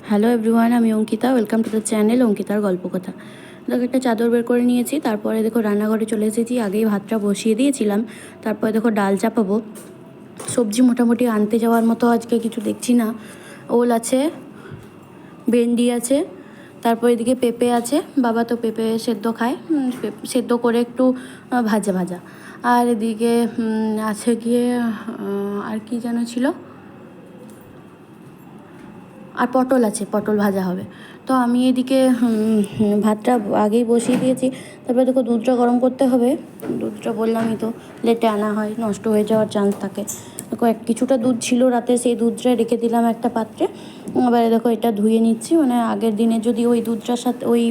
Hello everyone, আমি Ankita. Welcome to the channel অঙ্কিতার গল্প কথা। দেখো, একটা চাদর বের করে নিয়েছি। তারপরে দেখো রান্নাঘরে চলে এসেছি। আগেই ভাতটা বসিয়ে দিয়েছিলাম। তারপরে দেখো ডাল চাপাবো। সবজি মোটামুটি আনতে যাওয়ার মতো আজকে কিছু দেখছি না। ওল আছে, ভেন্ডি আছে, তারপর এদিকে পেঁপে আছে। বাবা তো পেঁপে সেদ্ধ খায়, সেদ্ধ করে একটু ভাজা ভাজা। আর এদিকে আছে গিয়ে আর কি যেন ছিল, আর পটল আছে, পটল ভাজা হবে। তো আমি এদিকে ভাতটা আগেই বসিয়ে দিয়েছি। তারপরে দেখো দুধটা গরম করতে হবে। দুধটা বললামই তো, লেটে আনা হয়, নষ্ট হয়ে যাওয়ার চান্স থাকে। দেখো কিছুটা দুধ ছিল রাতে, সেই দুধটা রেখে দিলাম একটা পাত্রে। এবারে দেখো এটা ধুয়ে নিচ্ছি। মানে আগের দিনে যদি ওই দুধটার সাথে ওই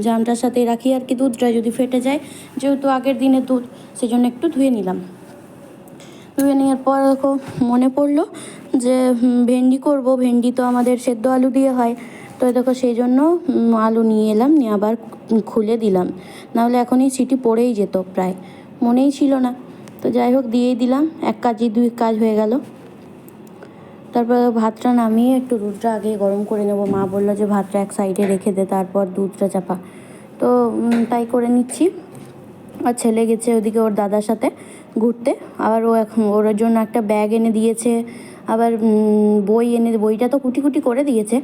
জামটার সাথে রাখি আর কি, দুধটা যদি ফেটে যায়, যেহেতু আগের দিনের দুধ, সেই জন্য একটু ধুয়ে নিলাম। ধুয়ে নেওয়ার পর দেখো মনে পড়লো যে ভেন্ডি করব। ভেন্ডি তো আমাদের সেদ্ধ আলু দিয়ে হয়। তো দেখো সেই জন্য আলু নিয়ে এলাম, নিয়ে আবার খুলে দিলাম। নাহলে এখনই সিটি পড়েই যেত, প্রায় মনেই ছিল না। তো যাই হোক, দিয়েই দিলাম। এক কাজই দুই কাজ হয়ে গেল। তারপর ভাতটা নামিয়ে একটু দুধটা আগে গরম করে নেবো। মা বললো যে ভাতটা এক সাইডে রেখে দে, তারপর দুধটা চাপা। তো তাই করে নিচ্ছি। আর ছেলে গেছে ওদিকে ওর দাদার সাথে ঘুরতে। আবার ও এখন ওর জন্য একটা ব্যাগ এনে দিয়েছে। আবার বইটা তো কুটি কুটি করে দিয়েছে।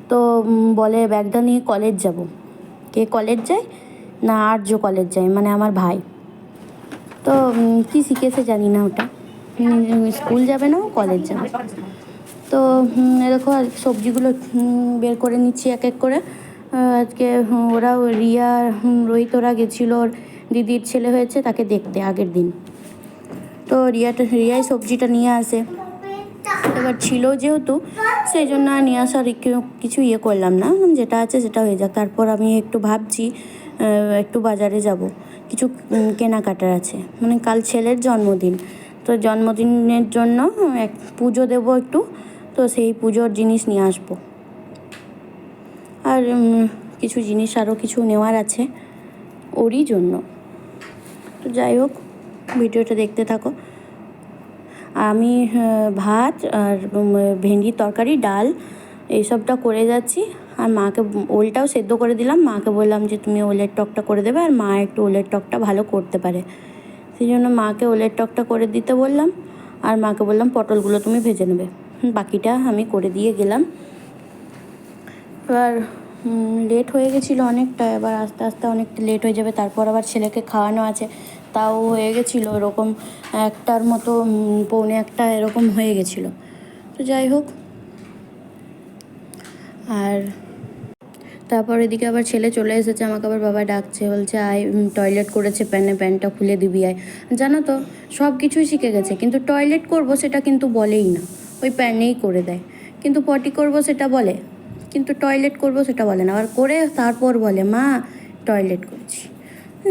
তো বলে ব্যাগটা নিয়ে কলেজ যাব। কে কলেজ যায়? না, আর্য কলেজ যায়, মানে আমার ভাই। তো কী শিখেছে জানি না ওটা। স্কুল যাবে না, ও কলেজ যাবে। তো দেখো সবজিগুলো বের করে নিচ্ছি এক এক করে। আজকে ওরাও রিয়া, রোহিত ওরা গেছিলো, ওর দিদির ছেলে হয়েছে, তাকে দেখতে আগের দিন। তো রিয়াই সবজিটা নিয়ে আসে। এবার ছিল যেহেতু, সেই জন্য নিয়ে আসার কিছু করলাম না, যেটা আছে সেটা হয়ে যাক। তারপর আমি একটু ভাবছি একটু বাজারে যাব, কিছু কেনাকাটার আছে। মানে কাল ছেলের জন্মদিন, তো জন্মদিনের জন্য এক পুজো দেবো একটু। তো সেই পুজোর জিনিস নিয়ে আসবো। আর কিছু জিনিস আরও কিছু নেওয়ার আছে ওরই জন্য। তো যাই হোক, ভিডিওটা দেখতে থাকো। আমি ভাত আর ভেন্ডির তরকারি, ডাল এইসবটা করে যাচ্ছি। আর মাকে ওলটাও সেদ্ধ করে দিলাম। মাকে বললাম যে তুমি ওলের টকটা করে দেবে, আর মা একটু ওলের টকটা ভালো করতে পারে, সেই জন্য মাকে ওলের টকটা করে দিতে বললাম। আর মাকে বললাম পটলগুলো তুমি ভেজে নেবে, বাকিটা আমি করে দিয়ে গেলাম। এবার লেট হয়ে গেছিলো অনেকটা, এবার আস্তে আস্তে অনেকটা লেট হয়ে যাবে। তারপর আবার ছেলেকে খাওয়ানো আছে, তাও হয়ে গেছিলো এরকম 1টার মতো, 1:45 এরকম হয়ে গেছিলো। তো যাই হোক, আর তারপর এদিকে আবার ছেলে চলে এসেছে। আমাকে আবার বাবা ডাকছে, বলছে আয়, টয়লেট করেছে, প্যান্টটা খুলে দিবি আয়। জানো তো, সব কিছুই শিখে গেছে, কিন্তু টয়লেট করব সেটা কিন্তু বলেই না, ওই প্যানেই করে দেয়। কিন্তু পটি করব সেটা বলে, কিন্তু টয়লেট করব সেটা বলে না। আবার করে তারপর বলে মা টয়লেট করেছি।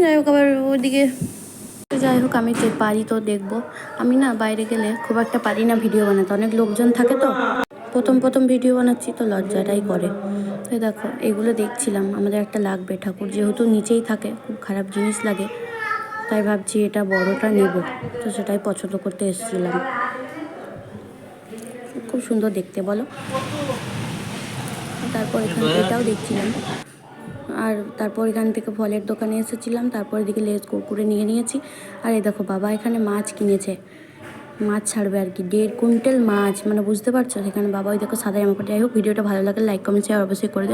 যাই হোক, আবার ওদিকে যাই হোক, আমি যে পারি তো দেখবো। আমি না বাইরে গেলে খুব একটা পারি না ভিডিও বানাতে, অনেক লোকজন থাকে তো। প্রথম ভিডিও বানাচ্ছি, তো লজ্জাটাই করে। তো দেখো এগুলো দেখছিলাম, আমাদের একটা লাগবে ঠাকুর, যেহেতু নিচেই থাকে, খুব খারাপ জিনিস লাগে। তাই ভাবছি এটা বড়টা নেব। তো সেটাই পছন্দ করতে এসেছিলাম। খুব সুন্দর দেখতে, বলো। তারপর এটাও দেখছিলাম। আর তারপর এখান থেকে ফলের দোকানে এসেছিলাম। তারপর এদিকে লেজ কুরকুরে নিয়ে নিয়েছি। আর এই দেখো বাবা এখানে মাছ কিনেছে, মাছ ছাড়বে আর কি, 1.5 কুইন্টাল মাছ, মানে বুঝতে পারছো। সেখানে বাবা ওই দেখো সাদা জামা পরে। যাই হোক, ভিডিওটা ভালো লাগলে লাইক কমেন্ট শেয়ার অবশ্যই করে দেবে।